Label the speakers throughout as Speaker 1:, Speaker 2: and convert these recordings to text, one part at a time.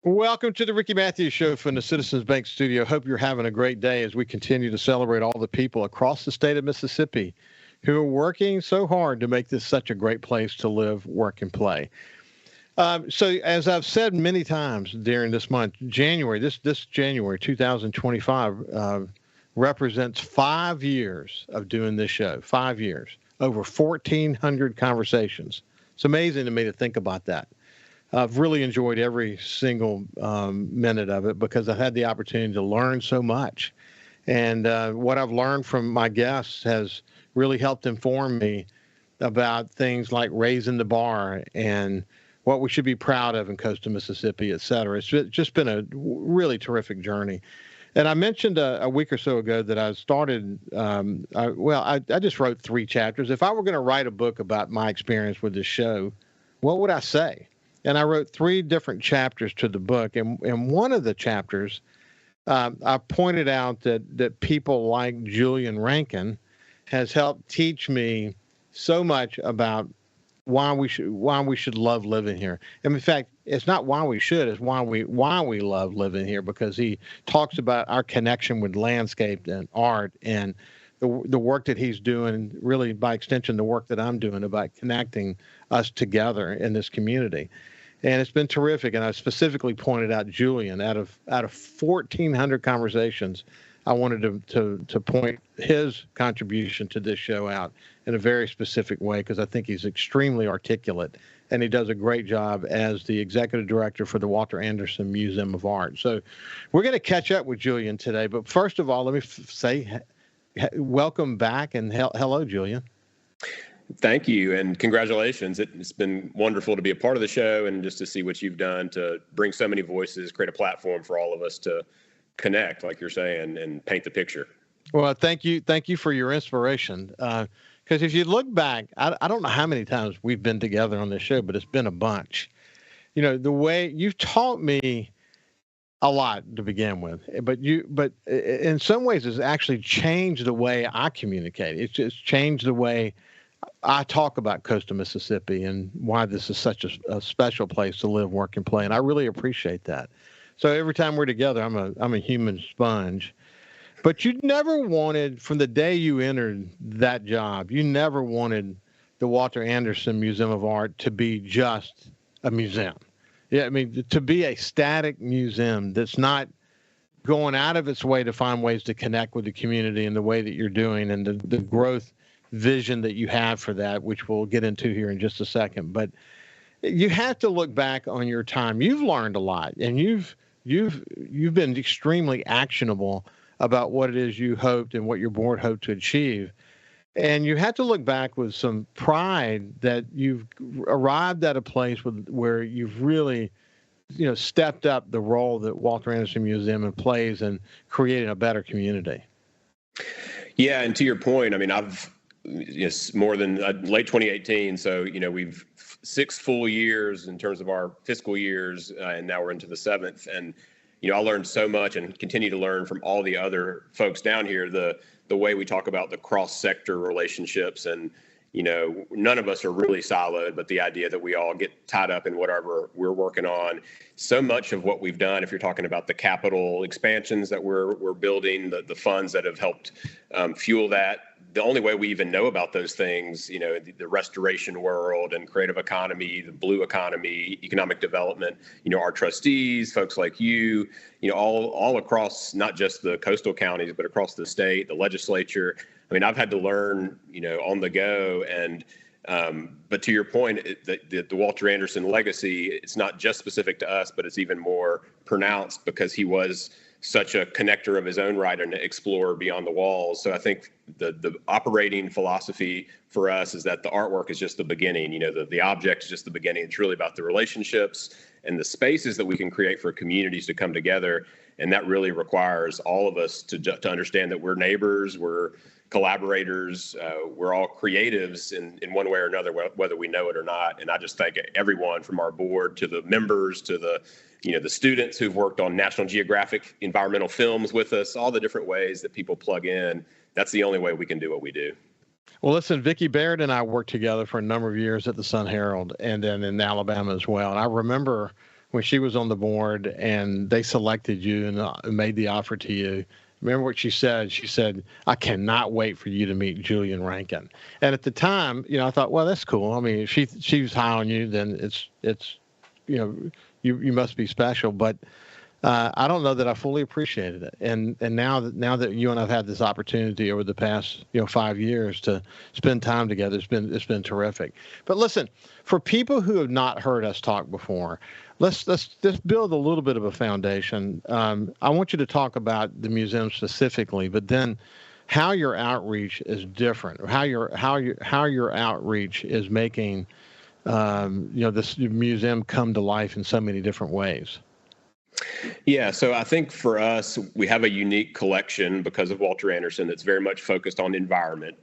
Speaker 1: Welcome to the Ricky Matthews Show from the Citizens Bank Studio. Hope you're having a great day as we continue to celebrate all the people across the state of Mississippi who are working so hard to make this such a great place to live, work, and play. So, as I've said many times during this month, January, this January 2025 represents 5 years of doing this show. 5 years, over 1,400 conversations. It's amazing to me to think about that. I've really enjoyed every single minute of it because I've had the opportunity to learn so much. And what I've learned from my guests has really helped inform me about things like raising the bar and what we should be proud of in coastal Mississippi, et cetera. It's just been a really terrific journey. And I mentioned a week or so ago that I started, I just wrote 3 chapters. If I were going to write a book about my experience with this show, what would I say? And I wrote 3 different chapters to the book. And one of the chapters, I pointed out that people like Julian Rankin has helped teach me so much about why we should love living here. And in fact, it's not why we should, it's why we love living here, because he talks about our connection with landscape and art and the work that he's doing, really by extension, the work that I'm doing about connecting us together in this community. And it's been terrific. And I specifically pointed out Julian out of 1,400 conversations. I wanted to point his contribution to this show out in a very specific way because I think he's extremely articulate and he does a great job as the executive director for the Walter Anderson Museum of Art. So we're going to catch up with Julian today. But first of all, let me say welcome back and hello, Julian.
Speaker 2: Thank you, and congratulations. It's been wonderful to be a part of the show and just to see what you've done to bring so many voices, create a platform for all of us to connect, like you're saying, and paint the picture.
Speaker 1: Well, thank you for your inspiration. Because if you look back, I don't know how many times we've been together on this show, but it's been a bunch. You know, the way you've taught me a lot to begin with, but in some ways it's actually changed the way I communicate. It's just changed the way I talk about coastal Mississippi and why this is such a special place to live, work, and play. And I really appreciate that. So every time we're together, I'm a human sponge. But you never wanted, from the day you entered that job, you never wanted the Walter Anderson Museum of Art to be just a museum. Yeah, I mean, to be a static museum that's not going out of its way to find ways to connect with the community in the way that you're doing and the growth vision that you have for that, which we'll get into here in just a second. But you have to look back on your time. You've learned a lot, and you've been extremely actionable about what it is you hoped and what your board hoped to achieve. And you have to look back with some pride that you've arrived at a place where you've really, stepped up the role that Walter Anderson Museum plays in creating a better community.
Speaker 2: Yeah, and to your point, I mean, it's more than late 2018. So, we've 6 full years in terms of our fiscal years, and now we're into the 7th. And, I learned so much and continue to learn from all the other folks down here, the way we talk about the cross-sector relationships. And, none of us are really siloed, but the idea that we all get tied up in whatever we're working on. So much of what we've done, if you're talking about the capital expansions that we're building, the funds that have helped fuel that, the only way we even know about those things, the restoration world and creative economy, the blue economy, economic development, our trustees, folks like you, all across not just the coastal counties, but across the state, the legislature. I mean, I've had to learn, on the go. And but to your point, the Walter Anderson legacy, it's not just specific to us, but it's even more pronounced because he was such a connector of his own right and an explorer beyond the walls. So I think the operating philosophy for us is that the artwork is just the beginning. The object is just the beginning. It's really about the relationships and the spaces that we can create for communities to come together. And that really requires all of us to understand that we're neighbors, we're collaborators, we're all creatives in one way or another, whether we know it or not. And I just thank everyone from our board to the members to the students who've worked on National Geographic environmental films with us, all the different ways that people plug in. That's the only way we can do what we do.
Speaker 1: Well, listen, Vicki Barrett and I worked together for a number of years at the Sun Herald and then in Alabama as well. And I remember when she was on the board and they selected you and made the offer to you. Remember what she said? She said, "I cannot wait for you to meet Julian Rankin." And at the time, I thought, well, that's cool. I mean, if she's high on you, then it's you must be special. But I don't know that I fully appreciated it. And now that you and I've had this opportunity over the past 5 years to spend time together, it's been terrific. But listen, for people who have not heard us talk before, let's just build a little bit of a foundation. I want you to talk about the museum specifically, but then how your outreach is different, or how your outreach is making this museum come to life in so many different ways.
Speaker 2: Yeah, so I think for us, we have a unique collection because of Walter Anderson that's very much focused on environment.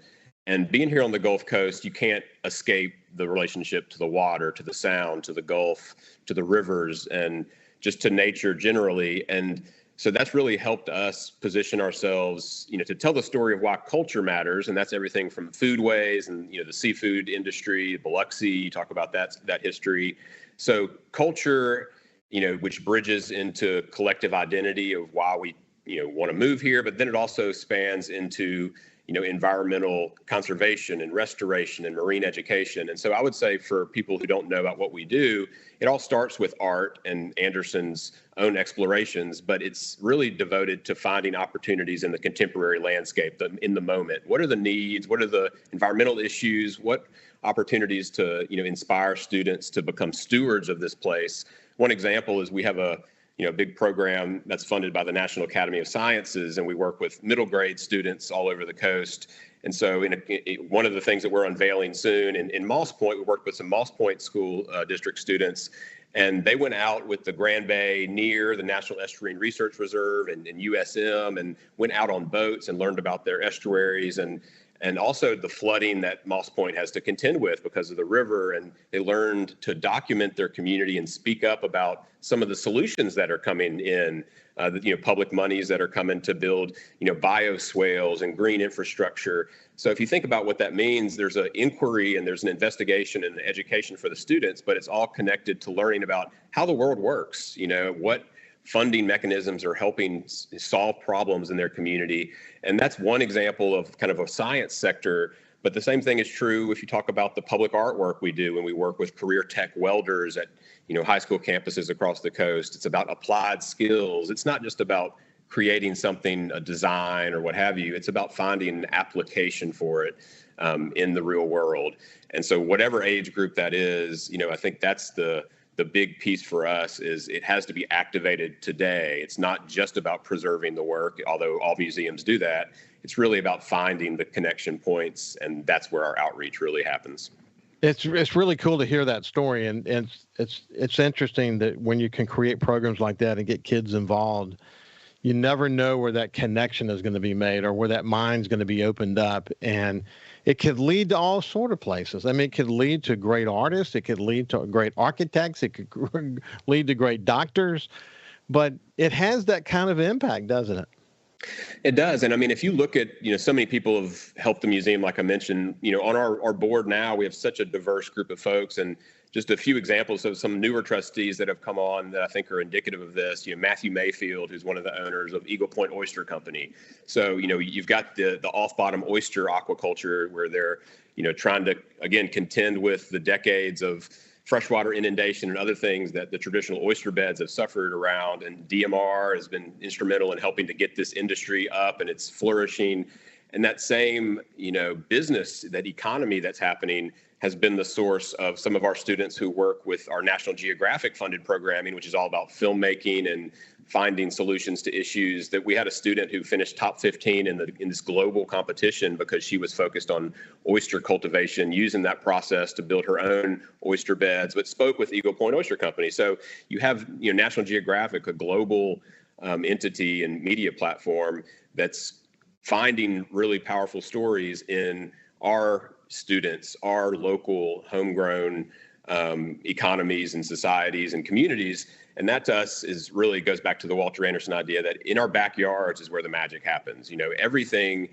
Speaker 2: And being here on the Gulf Coast, you can't escape the relationship to the water, to the sound, to the Gulf, to the rivers, and just to nature generally. And so that's really helped us position ourselves, to tell the story of why culture matters. And that's everything from foodways and, the seafood industry, Biloxi, you talk about that history. So culture, which bridges into collective identity of why we, want to move here, but then it also spans into, environmental conservation and restoration and marine education. And so I would say for people who don't know about what we do, it all starts with art and Anderson's own explorations, but it's really devoted to finding opportunities in the contemporary landscape, in the moment. What are the needs? What are the environmental issues? What opportunities to, inspire students to become stewards of this place? One example is we have a big program that's funded by the National Academy of Sciences, and we work with middle grade students all over the coast. And so one of the things that we're unveiling soon in Moss Point, we worked with some Moss Point School District students, and they went out with the Grand Bay near the National Estuarine Research Reserve and USM, and went out on boats and learned about their estuaries and also the flooding that Moss Point has to contend with because of the river. And they learned to document their community and speak up about some of the solutions that are coming in, public monies that are coming to build, bioswales and green infrastructure. So if you think about what that means, there's an inquiry and there's an investigation and an education for the students, but it's all connected to learning about how the world works, what funding mechanisms are helping solve problems in their community. And that's one example of kind of a science sector. But the same thing is true if you talk about the public artwork we do when we work with career tech welders at high school campuses across the coast. It's about applied skills. It's not just about creating something, a design or what have you. It's about finding an application for it in the real world. And so whatever age group that is, I think that's the big piece for us is it has to be activated today. It's not just about preserving the work, although all museums do that. It's really about finding the connection points, and that's where our outreach really happens.
Speaker 1: It's really cool to hear that story, and it's interesting that when you can create programs like that and get kids involved, you never know where that connection is going to be made or where that mind's going to be opened up. And it could lead to all sort of places. I mean, it could lead to great artists. It could lead to great architects. It could lead to great doctors. But it has that kind of impact, doesn't it?
Speaker 2: It does. And I mean, if you look at, so many people have helped the museum, like I mentioned, on our board now, we have such a diverse group of folks. And just a few examples of some newer trustees that have come on that I think are indicative of this. Matthew Mayfield, who's one of the owners of Eagle Point Oyster Company. So, you've got the off-bottom oyster aquaculture where they're, trying to, again, contend with the decades of freshwater inundation and other things that the traditional oyster beds have suffered around. And DMR has been instrumental in helping to get this industry up, and it's flourishing. And that same, business, that economy that's happening has been the source of some of our students who work with our National Geographic funded programming, which is all about filmmaking and finding solutions to issues. That we had a student who finished top 15 in this global competition because she was focused on oyster cultivation, using that process to build her own oyster beds, but spoke with Eagle Point Oyster Company. So you have, National Geographic, a global entity and media platform that's finding really powerful stories in our students, our local homegrown economies and societies and communities. And that to us really goes back to the Walter Anderson idea that in our backyards is where the magic happens. Everything,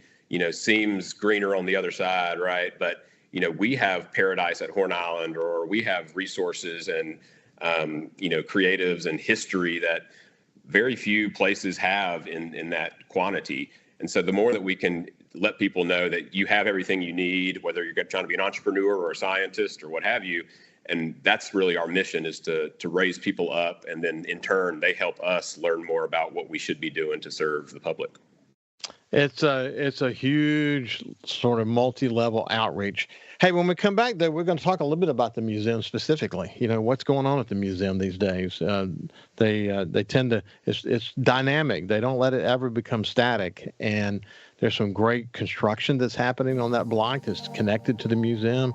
Speaker 2: seems greener on the other side, right? But, we have paradise at Horn Island, or we have resources and creatives and history that very few places have in that quantity. And so the more that we can let people know that you have everything you need, whether you're trying to be an entrepreneur or a scientist or what have you, and that's really our mission, is to raise people up, and then in turn they help us learn more about what we should be doing to serve the public.
Speaker 1: It's a huge sort of multi-level outreach. Hey, when we come back, though, we're going to talk a little bit about the museum specifically. What's going on at the museum these days. They tend to it's dynamic. They don't let it ever become static. And there's some great construction that's happening on that block that's connected to the museum.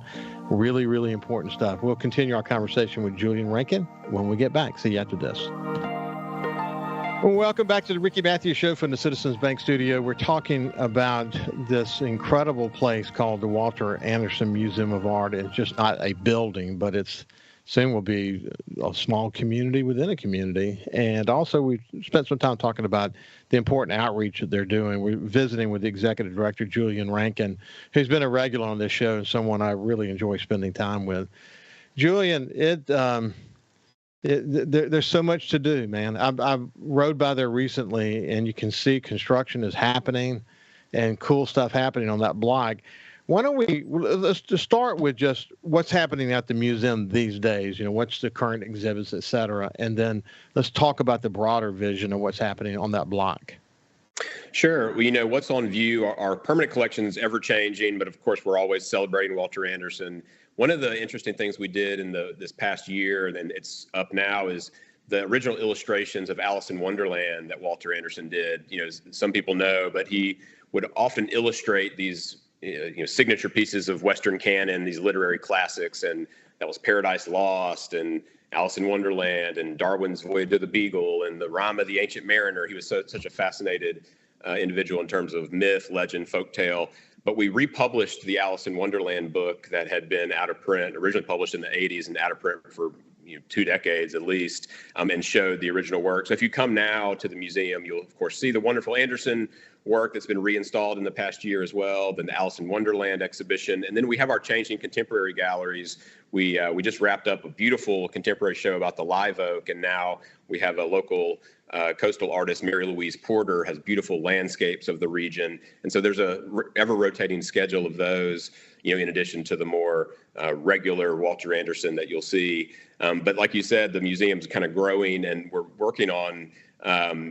Speaker 1: Really, really important stuff. We'll continue our conversation with Julian Rankin when we get back. See you after this. Well, welcome back to the Ricky Matthews Show from the Citizens Bank Studio. We're talking about this incredible place called the Walter Anderson Museum of Art. It's just not a building, but it's soon will be a small community within a community. And also, we spent some time talking about the important outreach that they're doing. We're visiting with the executive director, Julian Rankin, who's been a regular on this show and someone I really enjoy spending time with. Julian, there's so much to do, man. I rode by there recently, and you can see construction is happening and cool stuff happening on that block. Why don't let's just start with just what's happening at the museum these days, what's the current exhibits, et cetera, and then let's talk about the broader vision of what's happening on that block.
Speaker 2: Sure. Well, what's on view, our permanent collection is ever changing, but of course we're always celebrating Walter Anderson. One of the interesting things we did in this past year, and then it's up now, is the original illustrations of Alice in Wonderland that Walter Anderson did. Some people know, but he would often illustrate these signature pieces of Western canon, these literary classics, and that was Paradise Lost and Alice in Wonderland and Darwin's Voyage of the Beagle and the Rime of the Ancient Mariner. He was such a fascinated individual in terms of myth, legend, folktale. But we republished the Alice in Wonderland book that had been out of print, originally published in the 80s and out of print for 2 decades at least, and showed the original work. So if you come now to the museum, you'll of course see the wonderful Anderson work that's been reinstalled in the past year as well, then the Alice in Wonderland exhibition. And then we have our Changing Contemporary galleries. We just wrapped up a beautiful contemporary show about the live oak, and now we have a local coastal artist, Mary Louise Porter, has beautiful landscapes of the region. And so there's a ever-rotating schedule of those, in addition to the more regular Walter Anderson that you'll see. But like you said, the museum's kind of growing, and we're working on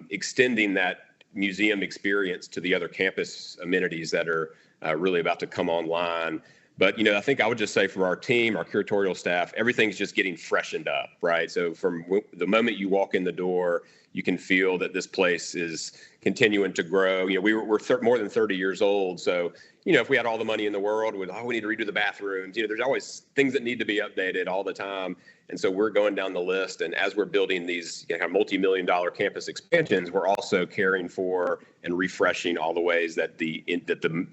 Speaker 2: extending that museum experience to the other campus amenities that are really about to come online. But, I think I would just say for our team, our curatorial staff, everything's just getting freshened up, right? So from the moment you walk in the door, you can feel that this place is continuing to grow. We're more than 30 years old. So, if we had all the money in the world, we need to redo the bathrooms. There's always things that need to be updated all the time. And so we're going down the list. And as we're building these multi-million-dollar campus expansions, we're also caring for and refreshing all the ways that the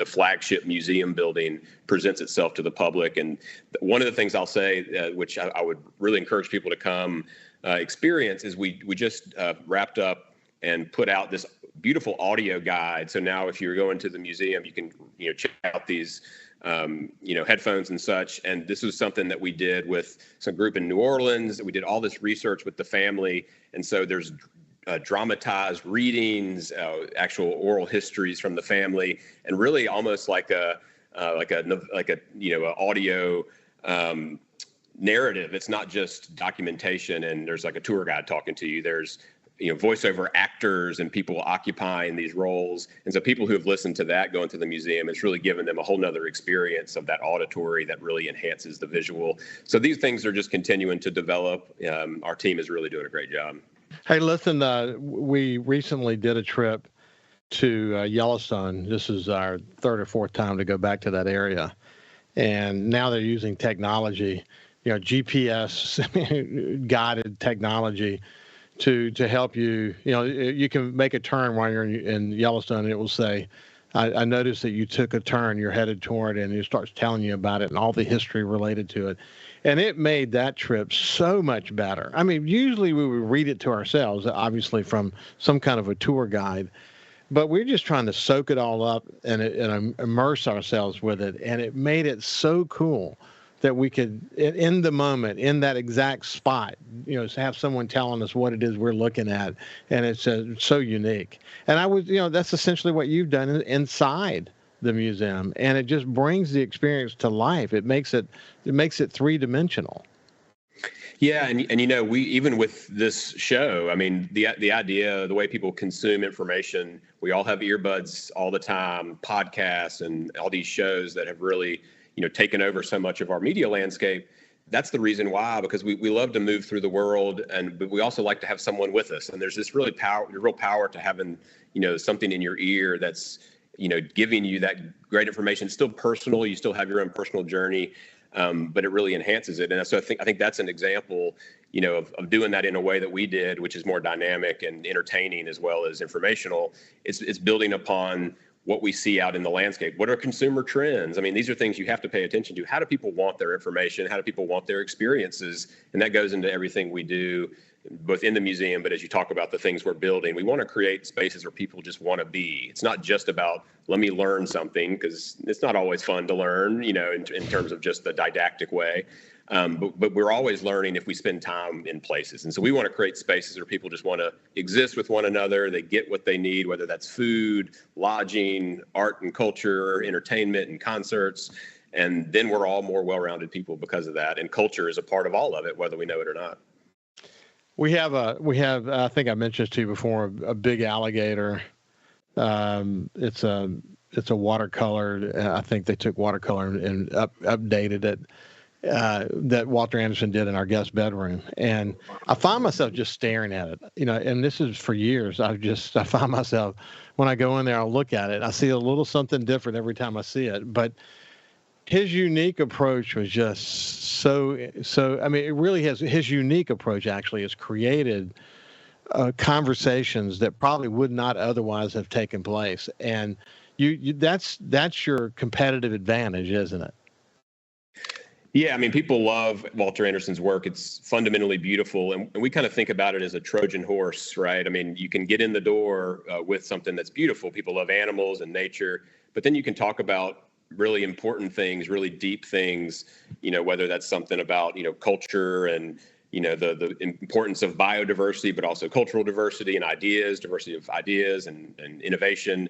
Speaker 2: flagship museum building presents itself to the public. And one of the things I'll say, which I would really encourage people to come experience, is we just wrapped up and put out this beautiful audio guide. So now if you're going to the museum, you can check out these headphones and such. And this was something that we did with some group in New Orleans. We did all this research with the family. And so there's dramatized readings, actual oral histories from the family, and really almost like a audio narrative. It's not just documentation and there's like a tour guide talking to you. There's voiceover actors and people occupying these roles. And so people who have listened to that going to the museum, it's really given them a whole nother experience of that auditory that really enhances the visual. So these things are just continuing to develop. Our team is really doing a great job.
Speaker 1: Hey, listen, we recently did a trip to Yellowstone. This is our 3rd or 4th time to go back to that area. And now they're using technology, GPS guided technology to help you. You can make a turn while you're in Yellowstone, and it will say, I noticed that you took a turn, you're headed toward it, and it starts telling you about it and all the history related to it. And it made that trip so much better. I mean, usually we would read it to ourselves, obviously from some kind of a tour guide, but we're just trying to soak it all up and immerse ourselves with it. And it made it so cool that we could, in the moment, in that exact spot, have someone telling us what it is we're looking at, and it's so unique. And that's essentially what you've done inside the museum, and it just brings the experience to life. It makes it three-dimensional.
Speaker 2: Yeah, and we, even with this show, I mean, the idea, the way people consume information, we all have earbuds all the time, podcasts, and all these shows that have really taken over so much of our media landscape. That's the reason why, because we love to move through the world, but we also like to have someone with us. And there's this real power to having something in your ear that's giving you that great information. It's still personal. You still have your own personal journey, but it really enhances it. And so I think that's an example, of doing that in a way that we did, which is more dynamic and entertaining as well as informational. It's building upon what we see out in the landscape. What are consumer trends? I mean, these are things you have to pay attention to. How do people want their information? How do people want their experiences? And that goes into everything we do, both in the museum, but as you talk about the things we're building, we want to create spaces where people just want to be. It's not just about, let me learn something, because it's not always fun to learn, in terms of just the didactic way. But we're always learning if we spend time in places. And so we want to create spaces where people just want to exist with one another. They get what they need, whether that's food, lodging, art and culture, entertainment and concerts. And then we're all more well-rounded people because of that. And culture is a part of all of it, whether we know it or not.
Speaker 1: We have, I think I mentioned to you before, a big alligator. It's a watercolor. I think they took watercolor and updated it. That Walter Anderson did in our guest bedroom. And I find myself just staring at it, and this is for years. I find myself, when I go in there, I'll look at it. I see a little something different every time I see it. But his unique approach was just so, I mean, it really his unique approach actually has created conversations that probably would not otherwise have taken place. And that's your competitive advantage, isn't it?
Speaker 2: Yeah, I mean, people love Walter Anderson's work. It's fundamentally beautiful. And we kind of think about it as a Trojan horse, right? I mean, you can get in the door with something that's beautiful. People love animals and nature, but then you can talk about really important things, really deep things, whether that's something about, culture and, the importance of biodiversity, but also cultural diversity and diversity of ideas and innovation,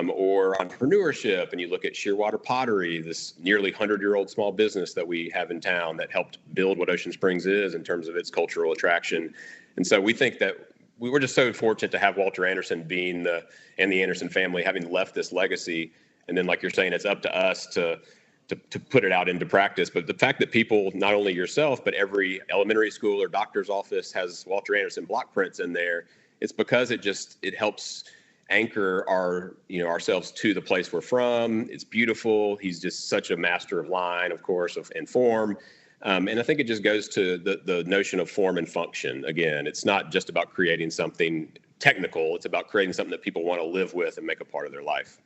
Speaker 2: or entrepreneurship. And you look at Shearwater Pottery, this nearly 100-year-old small business that we have in town that helped build what Ocean Springs is in terms of its cultural attraction. And so we think that we were just so fortunate to have Walter Anderson and the Anderson family having left this legacy. And then, like you're saying, it's up to us to put it out into practice. But the fact that people, not only yourself, but every elementary school or doctor's office has Walter Anderson block prints in there, it's because it helps anchor ourselves to the place we're from. It's beautiful. He's just such a master of line, of course, and form. And I think it just goes to the notion of form and function. Again, it's not just about creating something technical. It's about creating something that people want to live with and make a part of their life.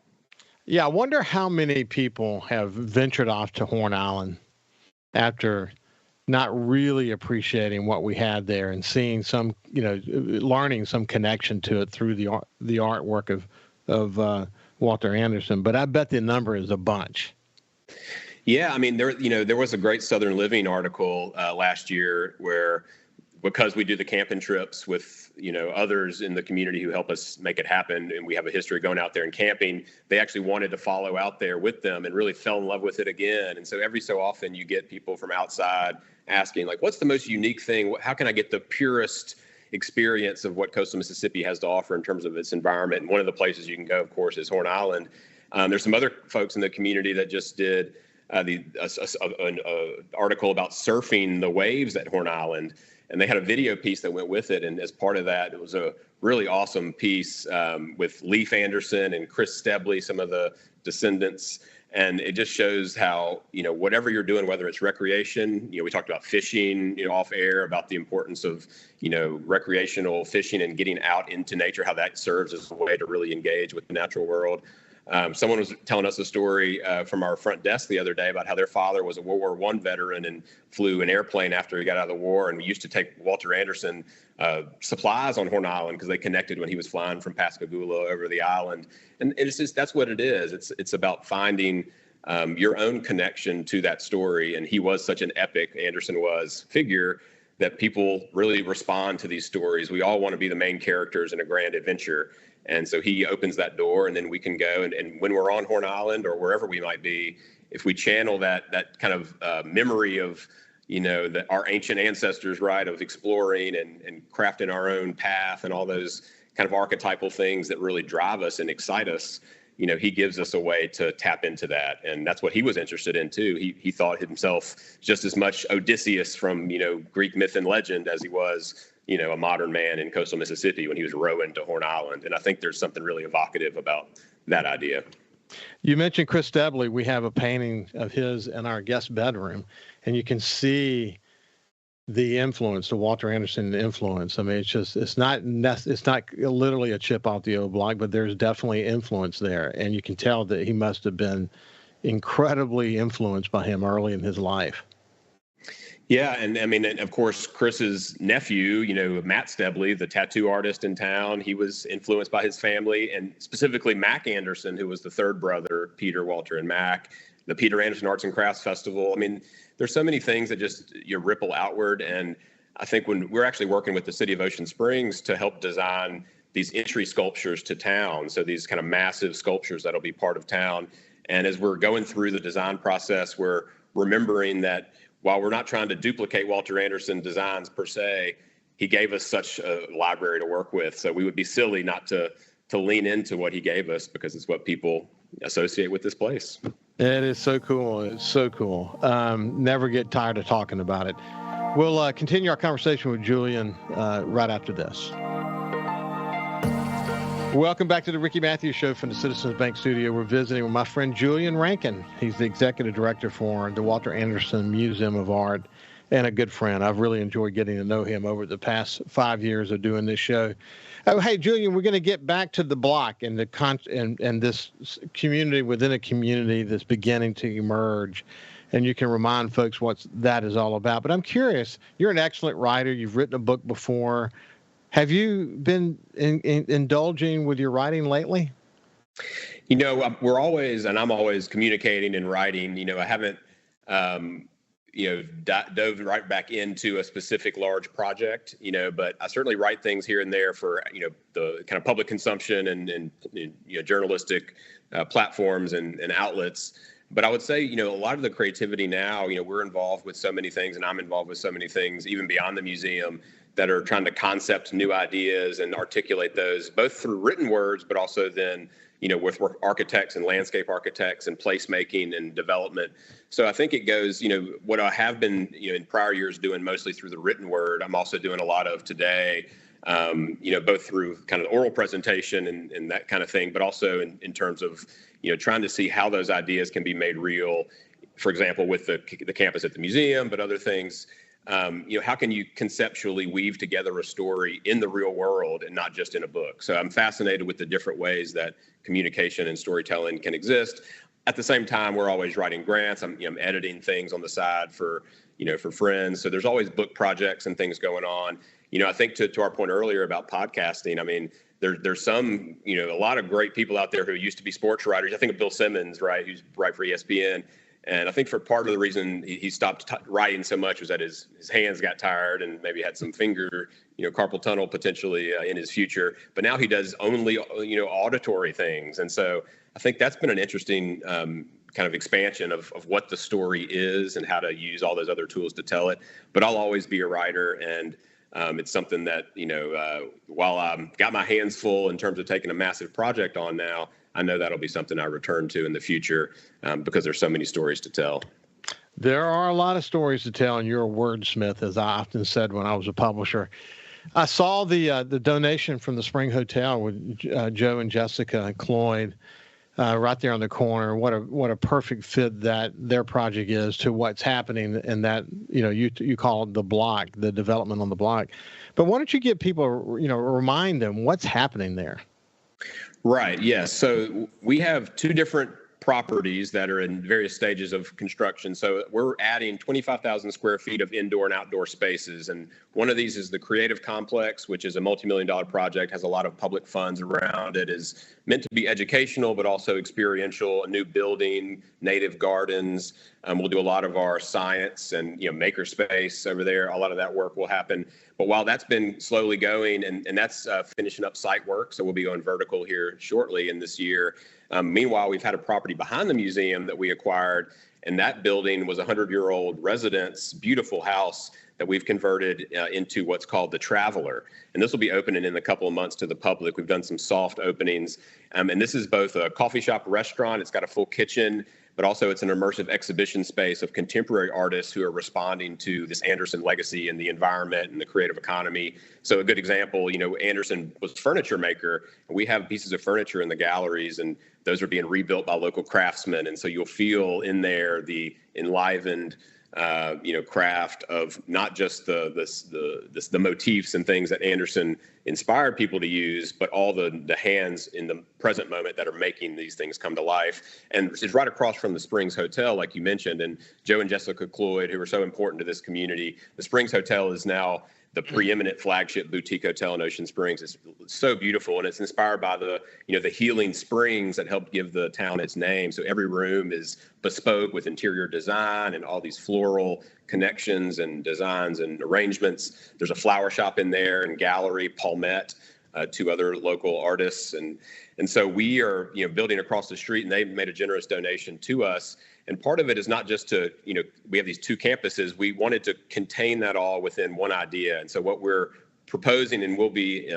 Speaker 1: Yeah, I wonder how many people have ventured off to Horn Island after not really appreciating what we had there and seeing some, learning some connection to it through the artwork of Walter Anderson. But I bet the number is a bunch.
Speaker 2: Yeah, I mean, there was a great Southern Living article last year where, because we do the camping trips with, others in the community who help us make it happen, and we have a history going out there and camping, they actually wanted to follow out there with them and really fell in love with it again. And so every so often you get people from outside asking, like, what's the most unique thing? How can I get the purest experience of what coastal Mississippi has to offer in terms of its environment? And one of the places you can go, of course, is Horn Island. There's some other folks in the community that just did an article about surfing the waves at Horn Island. And they had a video piece that went with it. And as part of that, it was a really awesome piece with Leif Anderson and Chris Stebley, some of the descendants. And it just shows how, whatever you're doing, whether it's recreation, we talked about fishing, off air, about the importance of, recreational fishing and getting out into nature, how that serves as a way to really engage with the natural world. Someone was telling us a story from our front desk the other day about how their father was a World War I veteran and flew an airplane after he got out of the war. And we used to take Walter Anderson supplies on Horn Island because they connected when he was flying from Pascagoula over the island. And it's just, that's what it is. It's about finding your own connection to that story. And he was such an epic, Anderson was, figure that people really respond to these stories. We all want to be the main characters in a grand adventure. And so he opens that door, and then we can go. And when we're on Horn Island or wherever we might be, if we channel that kind of memory of, our ancient ancestors, right, of exploring and crafting our own path and all those kind of archetypal things that really drive us and excite us, he gives us a way to tap into that. And that's what he was interested in, too. He thought himself just as much Odysseus from, Greek myth and legend as he was, a modern man in coastal Mississippi when he was rowing to Horn Island. And I think there's something really evocative about that idea.
Speaker 1: You mentioned Chris Debley. We have a painting of his in our guest bedroom, and you can see the influence, the Walter Anderson influence. I mean, it's not literally a chip off the old block, but there's definitely influence there. And you can tell that he must have been incredibly influenced by him early in his life.
Speaker 2: Yeah, and I mean, of course, Chris's nephew, Matt Stebley, the tattoo artist in town, he was influenced by his family, and specifically Mac Anderson, who was the third brother, Peter, Walter, and Mac, the Peter Anderson Arts and Crafts Festival. I mean, there's so many things that just ripple outward, and I think when we're actually working with the city of Ocean Springs to help design these entry sculptures to town, so these kind of massive sculptures that'll be part of town, and as we're going through the design process, we're remembering that while we're not trying to duplicate Walter Anderson designs per se, he gave us such a library to work with. So we would be silly not to lean into what he gave us, because it's what people associate with this place.
Speaker 1: It is so cool. It's so cool. Never get tired of talking about it. We'll continue our conversation with Julian right after this. Welcome back to the Ricky Matthews Show from the Citizens Bank Studio. We're visiting with my friend Julian Rankin. He's the executive director for the Walter Anderson Museum of Art and a good friend. I've really enjoyed getting to know him over the past 5 years of doing this show. Oh, hey, Julian, we're going to get back to the block and and this community within a community that's beginning to emerge. And you can remind folks what that is all about. But I'm curious, you're an excellent writer. You've written a book before. Have you been indulging with your writing lately?
Speaker 2: We're always, and I'm always communicating and writing. I haven't, dove right back into a specific large project, but I certainly write things here and there for, the kind of public consumption and journalistic platforms and outlets. But I would say, a lot of the creativity now, we're involved with so many things, and I'm involved with so many things, even beyond the museum, that are trying to concept new ideas and articulate those both through written words, but also then, with architects and landscape architects and placemaking and development. So I think it goes, what I have been, in prior years doing mostly through the written word, I'm also doing a lot of today, both through kind of oral presentation and that kind of thing, but also in terms of, trying to see how those ideas can be made real, for example, with the campus at the museum, but other things. How can you conceptually weave together a story in the real world and not just in a book? So I'm fascinated with the different ways that communication and storytelling can exist. At the same time, we're always writing grants. I'm editing things on the side for friends. So there's always book projects and things going on. I think to our point earlier about podcasting, I mean, there's some, a lot of great people out there who used to be sports writers. I think of Bill Simmons, right, who's right for ESPN. And I think for part of the reason he stopped writing so much was that his hands got tired and maybe had some finger, carpal tunnel potentially in his future. But now he does only, auditory things. And so I think that's been an interesting kind of expansion of what the story is and how to use all those other tools to tell it. But I'll always be a writer, and it's something that, while I've got my hands full in terms of taking a massive project on now, I know that'll be something I return to in the future because there's so many stories to tell.
Speaker 1: There are a lot of stories to tell, and you're a wordsmith, as I often said when I was a publisher. I saw the donation from the Spring Hotel with Joe and Jessica and Cloyd right there on the corner. What a perfect fit that their project is to what's happening, and that you call it the block, the development on the block. But why don't you give people remind them what's happening there?
Speaker 2: Right. Yes. So we have two different properties that are in various stages of construction. So we're adding 25,000 square feet of indoor and outdoor spaces. And one of these is the Creative Complex, which is a multi-million-dollar project, has a lot of public funds around it, is meant to be educational, but also experiential, a new building, native gardens. We'll do a lot of our science and maker space over there. A lot of that work will happen. But while that's been slowly going, and that's finishing up site work, so we'll be going vertical here shortly in this year. Meanwhile, we've had a property behind the museum that we acquired, and that building was a 100-year-old residence, beautiful house that we've converted into what's called the Traveler. And this will be opening in a couple of months to the public. We've done some soft openings. And this is both a coffee shop, restaurant. It's got a full kitchen, but also it's an immersive exhibition space of contemporary artists who are responding to this Anderson legacy and the environment and the creative economy. So a good example, Anderson was a furniture maker, and we have pieces of furniture in the galleries, and those are being rebuilt by local craftsmen. And so you'll feel in there the enlivened craft of not just the motifs and things that Anderson inspired people to use, but all the hands in the present moment that are making these things come to life. And it's right across from the Springs Hotel, like you mentioned, and Joe and Jessica Cloyd, who are so important to this community. The Springs Hotel is now the preeminent flagship boutique hotel in Ocean Springs. It's so beautiful, and it's inspired by the healing springs that helped give the town its name. So every room is bespoke with interior design and all these floral connections and designs and arrangements. There's a flower shop in there and gallery, Palmette, two other local artists. And so we are building across the street, and they made a generous donation to us. And part of it is not just to, we have these two campuses. We wanted to contain that all within one idea. And so what we're proposing and we'll be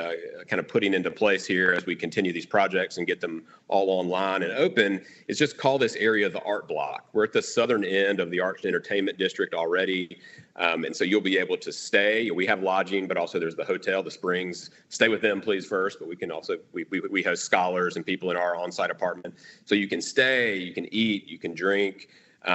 Speaker 2: kind of putting into place here as we continue these projects and get them all online and open is just call this area the Art Block. We're at the southern end of the Arts and Entertainment District already. And so you'll be able to stay. We have lodging, but also there's the hotel, the Springs. Stay with them, please, first. But we can also, we host scholars and people in our on-site apartment. So you can stay, you can eat, you can drink,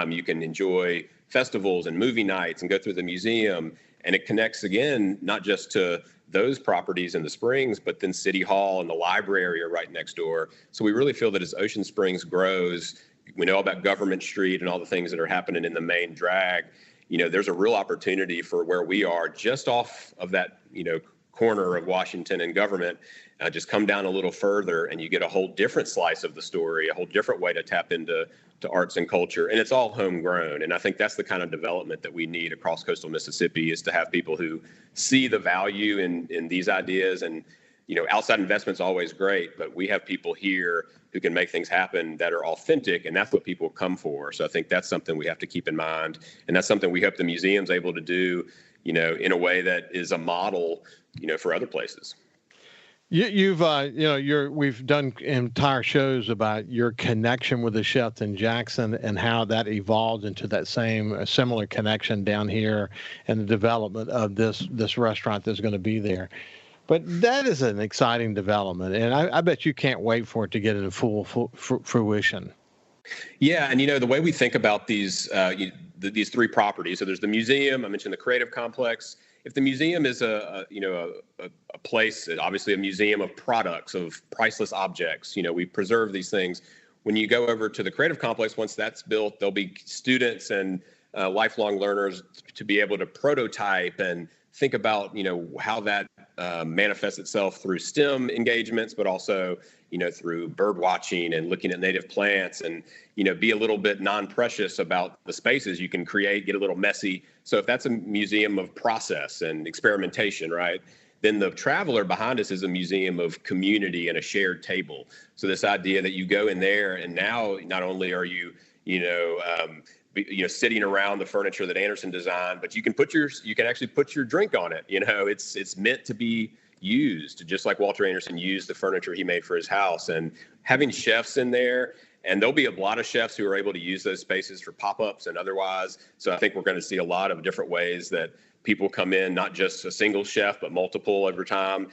Speaker 2: you can enjoy festivals and movie nights and go through the museum. And it connects, again, not just to those properties in the Springs, but then City Hall and the library are right next door. So we really feel that as Ocean Springs grows, we know about Government Street and all the things that are happening in the main drag. There's a real opportunity for where we are just off of that, corner of Washington and Government. Just come down a little further and you get a whole different slice of the story, a whole different way to tap into arts and culture. And it's all homegrown. And I think that's the kind of development that we need across coastal Mississippi, is to have people who see the value in these ideas. And, outside investment's always great, but we have people here who can make things happen that are authentic, and that's what people come for. So I think that's something we have to keep in mind. And that's something we hope the museum's able to do, in a way that is a model, for other places.
Speaker 1: We've done entire shows about your connection with the chef in Jackson and how that evolved into that similar connection down here and the development of this restaurant that's going to be there. But that is an exciting development, and I bet you can't wait for it to get into full fruition.
Speaker 2: Yeah, and the way we think about these three properties. So there's the museum. I mentioned the Creative Complex. If the museum is a place, obviously a museum of products, of priceless objects, we preserve these things. When you go over to the Creative Complex, once that's built, there'll be students and lifelong learners to be able to prototype and think about, how that manifests itself through STEM engagements, but also, through bird watching and looking at native plants and, be a little bit non-precious about the spaces you can create, get a little messy. So if that's a museum of process and experimentation, right, then the Traveler behind us is a museum of community and a shared table. So this idea that you go in there and now not only are you, sitting around the furniture that Anderson designed, but you can actually put your drink on it. It's meant to be used, just like Walter Anderson used the furniture he made for his house. And having chefs in there, and there'll be a lot of chefs who are able to use those spaces for pop-ups and otherwise. So I think we're going to see a lot of different ways that people come in, not just a single chef, but multiple over time,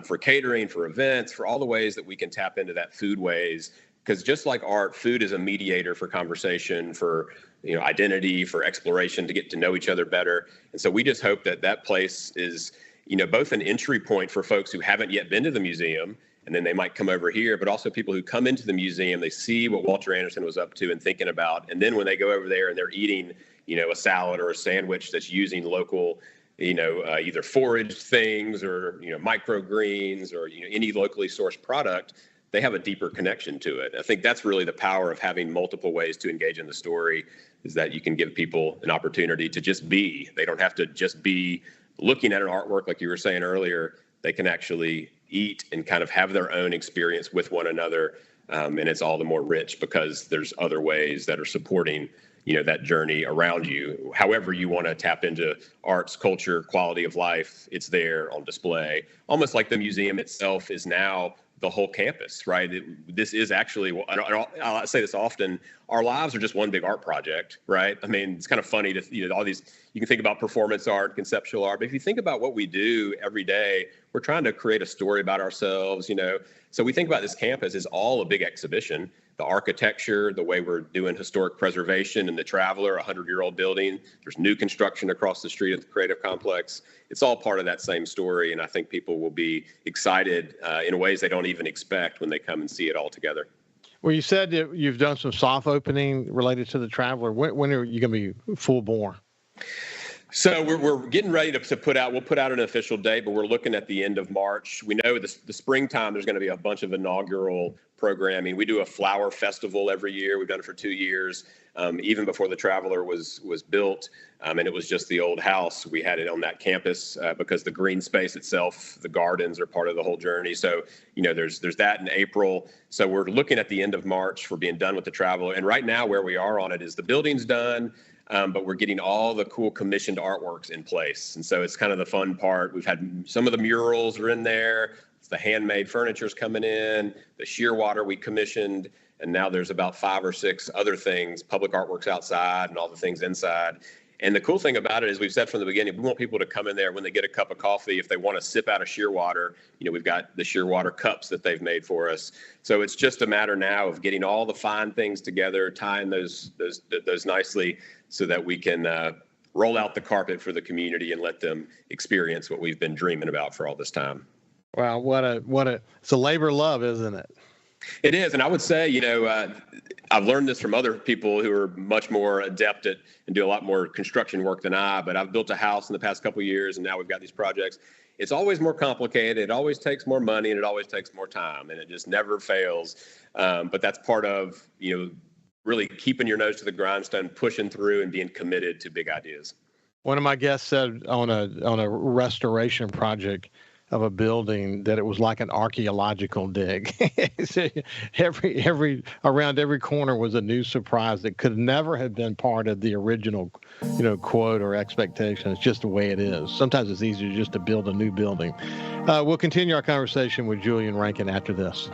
Speaker 2: for catering, for events, for all the ways that we can tap into that food ways. Because just like art, food is a mediator for conversation, for identity, for exploration, to get to know each other better. And so we just hope that place is both an entry point for folks who haven't yet been to the museum, and then they might come over here, but also people who come into the museum, they see what Walter Anderson was up to and thinking about. And then when they go over there and they're eating, a salad or a sandwich that's using local, either foraged things or, microgreens or, any locally sourced product, they have a deeper connection to it. I think that's really the power of having multiple ways to engage in the story, is that you can give people an opportunity to just be. They don't have to just be looking at an artwork like you were saying earlier. They can actually eat and kind of have their own experience with one another. And it's all the more rich because there's other ways that are supporting, that journey around you. However you want to tap into arts, culture, quality of life, it's there on display. Almost like the museum itself is now the whole campus, right? This is actually, I say this often, our lives are just one big art project, right? I mean, it's kind of funny to, all these, you can think about performance art, conceptual art, but if you think about what we do every day, we're trying to create a story about ourselves, So we think about this campus as all a big exhibition. The architecture, the way we're doing historic preservation, and the Traveler, a 100-year-old building. There's new construction across the street at the Creative Complex. It's all part of that same story, and I think people will be excited in ways they don't even expect when they come and see it all together.
Speaker 1: Well, you said that you've done some soft opening related to the Traveler. When are you going to be full bore?
Speaker 2: So we're getting ready to we'll put out an official date, but we're looking at the end of March. We know the springtime, there's going to be a bunch of inaugural programming. We do a flower festival every year. We've done it for 2 years, even before the Traveler was built. And it was just the old house. We had it on that campus because the green space itself, the gardens are part of the whole journey. So, there's that in April. So we're looking at the end of March for being done with the Traveler. And right now where we are on it is the building's done. But we're getting all the cool commissioned artworks in place. And so it's kind of the fun part. We've had some of the murals are in there. The handmade furniture's coming in, the shearwater we commissioned, and now there's about 5 or 6 other things, public artworks outside and all the things inside. And the cool thing about it is we've said from the beginning, we want people to come in there when they get a cup of coffee. If they want to sip out of shearwater, we've got the shearwater cups that they've made for us. So it's just a matter now of getting all the fine things together, tying those nicely so that we can roll out the carpet for the community and let them experience what we've been dreaming about for all this time.
Speaker 1: Wow, it's a labor of love, isn't it?
Speaker 2: It is, and I would say, I've learned this from other people who are much more adept at and do a lot more construction work than I, but I've built a house in the past couple of years, and now we've got these projects. It's always more complicated. It always takes more money, and it always takes more time, and it just never fails. But that's part of, really keeping your nose to the grindstone, pushing through, and being committed to big ideas.
Speaker 1: One of my guests said on a restoration project of a building that it was like an archaeological dig. Around every corner was a new surprise that could never have been part of the original, quote or expectation. It's just the way it is. Sometimes it's easier just to build a new building. We'll continue our conversation with Julian Rankin after this.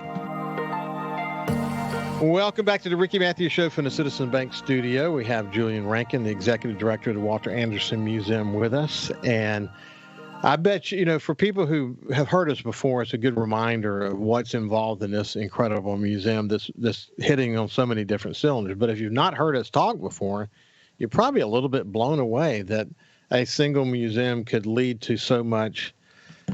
Speaker 1: Welcome back to the Ricky Matthews Show from the Citizens Bank studio. We have Julian Rankin, the executive director of the Walter Anderson Museum, with us. And I bet for people who have heard us before, it's a good reminder of what's involved in this incredible museum, this hitting on so many different cylinders. But if you've not heard us talk before, you're probably a little bit blown away that a single museum could lead to so much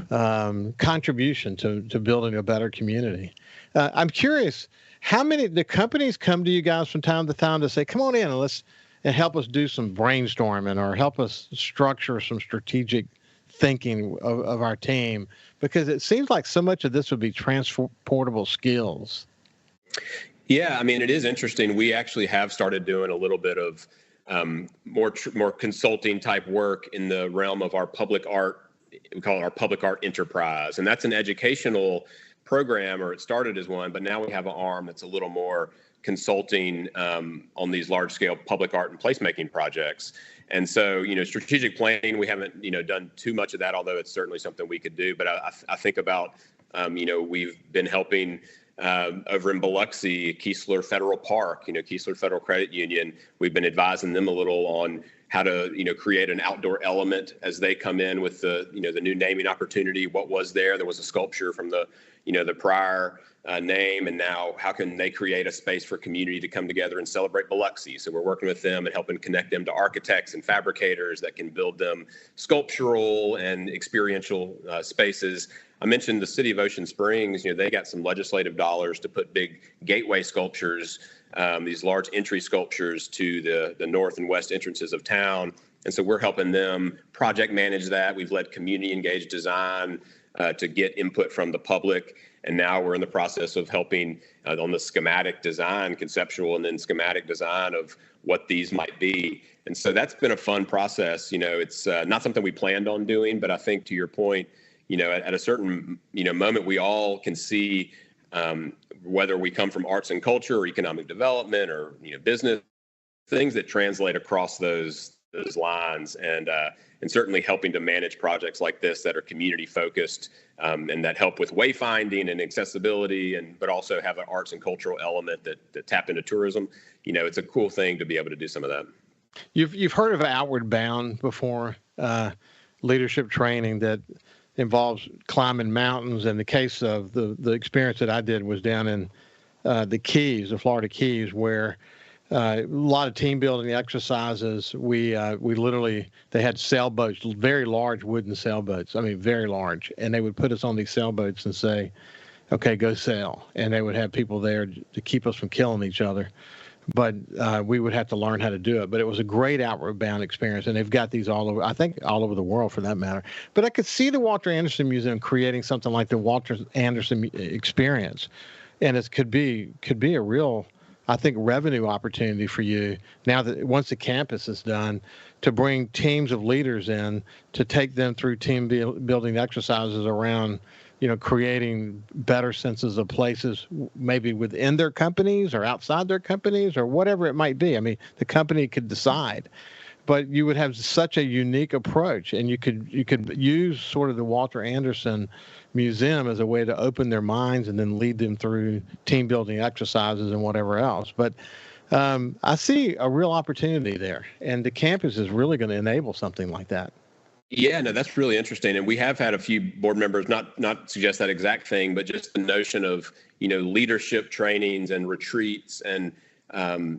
Speaker 1: contribution to building a better community. I'm curious, how many the companies come to you guys from time to time to say, come on in and help us do some brainstorming or help us structure some strategic thinking of our team, because it seems like so much of this would be transportable skills.
Speaker 2: Yeah, I mean, it is interesting. We actually have started doing a little bit of more consulting type work in the realm of our public art. We call it our public art enterprise, and that's an educational program, or it started as one, but now we have an arm that's a little more consulting on these large scale public art and placemaking projects. And so, strategic planning, we haven't, done too much of that, although it's certainly something we could do. But I think about, we've been helping over in Biloxi, Keesler Federal Park, Keesler Federal Credit Union. We've been advising them a little on how to, create an outdoor element as they come in with the new naming opportunity. What was there? There was a sculpture from the prior name, and now how can they create a space for community to come together and celebrate Biloxi? So we're working with them and helping connect them to architects and fabricators that can build them sculptural and experiential spaces. I mentioned the city of Ocean Springs. They got some legislative dollars to put big gateway sculptures, these large entry sculptures to the north and west entrances of town. And so we're helping them project manage that. We've led community engaged design to get input from the public. And now we're in the process of helping on the schematic design, conceptual and then schematic design of what these might be. And so that's been a fun process. It's not something we planned on doing, but I think to your point, at a certain, moment, we all can see whether we come from arts and culture or economic development or, business, things that translate across those lines, and certainly helping to manage projects like this that are community focused and that help with wayfinding and accessibility, but also have an arts and cultural element that tap into tourism. It's a cool thing to be able to do some of that.
Speaker 1: You've heard of Outward Bound before, leadership training that involves climbing mountains. In the case of the experience that I did was down in the Keys, the Florida Keys, where a lot of team building exercises. We literally, they had sailboats, very large wooden sailboats. I mean, very large. And they would put us on these sailboats and say, okay, go sail. And they would have people there to keep us from killing each other. But we would have to learn how to do it. But it was a great Outward Bound experience. And they've got these all over, I think all over the world for that matter. But I could see the Walter Anderson Museum creating something like the Walter Anderson experience. And it could be a real, I think, revenue opportunity for you now that once the campus is done, to bring teams of leaders in to take them through team building exercises around, creating better senses of places, maybe within their companies or outside their companies or whatever it might be. I mean, the company could decide, but you would have such a unique approach, and you could use sort of the Walter Anderson Museum as a way to open their minds and then lead them through team building exercises and whatever else. But I see a real opportunity there, and the campus is really going to enable something like that.
Speaker 2: Yeah, no, that's really interesting. And we have had a few board members not suggest that exact thing, but just the notion of, leadership trainings and retreats, and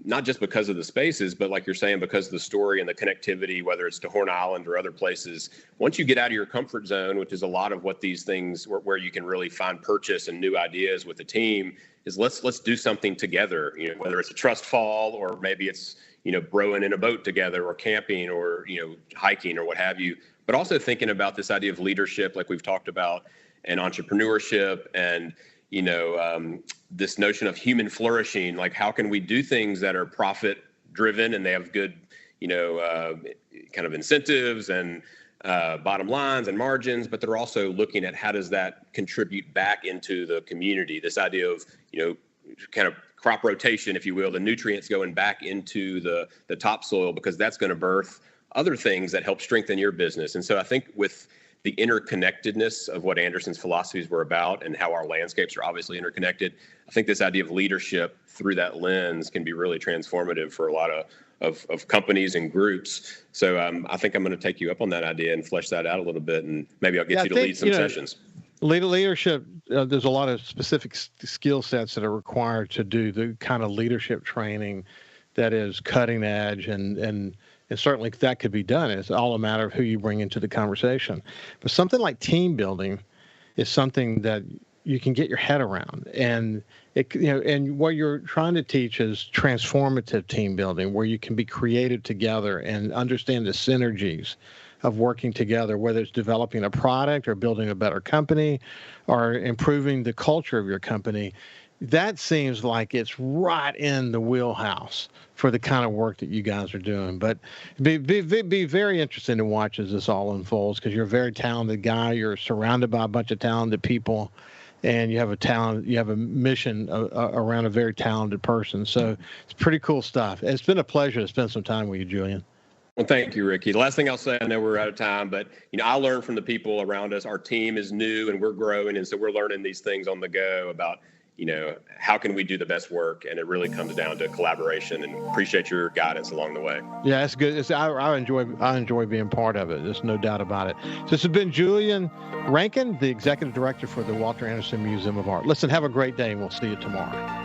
Speaker 2: not just because of the spaces, but like you're saying, because of the story and the connectivity, whether it's to Horn Island or other places. Once you get out of your comfort zone, which is a lot of what these things where you can really find purchase and new ideas with the team, is let's do something together, whether it's a trust fall or maybe it's, rowing in a boat together or camping or, hiking or what have you. But also thinking about this idea of leadership, like we've talked about, and entrepreneurship, and this notion of human flourishing. Like, how can we do things that are profit driven and they have good, kind of incentives and bottom lines and margins, but they're also looking at how does that contribute back into the community. This idea of kind of crop rotation, if you will, the nutrients going back into the topsoil, because that's going to birth other things that help strengthen your business. And so I think with the interconnectedness of what Anderson's philosophies were about and how our landscapes are obviously interconnected, I think this idea of leadership through that lens can be really transformative for a lot of companies and groups. So I think I'm going to take you up on that idea and flesh that out a little bit, and maybe I'll get you to lead some sessions.
Speaker 1: Leadership, there's a lot of specific skill sets that are required to do the kind of leadership training that is cutting edge, and certainly that could be done. It's all a matter of who you bring into the conversation. But something like team building is something that you can get your head around, and and what you're trying to teach is transformative team building, where you can be creative together and understand the synergies of working together, whether it's developing a product or building a better company or improving the culture of your company. That seems like it's right in the wheelhouse for the kind of work that you guys are doing. But be very interesting to watch as this all unfolds, because you're a very talented guy. You're surrounded by a bunch of talented people, and you have a mission around a very talented person. So it's pretty cool stuff. It's been a pleasure to spend some time with you, Julian.
Speaker 2: Well, thank you, Ricky. The last thing I'll say, I know we're out of time, but I learn from the people around us. Our team is new and we're growing, and so we're learning these things on the go about how can we do the best work? And it really comes down to collaboration, and appreciate your guidance along the way.
Speaker 1: Yeah, it's good. I enjoy being part of it. There's no doubt about it. So this has been Julian Rankin, the Executive Director for the Walter Anderson Museum of Art. Listen, have a great day, and we'll see you tomorrow.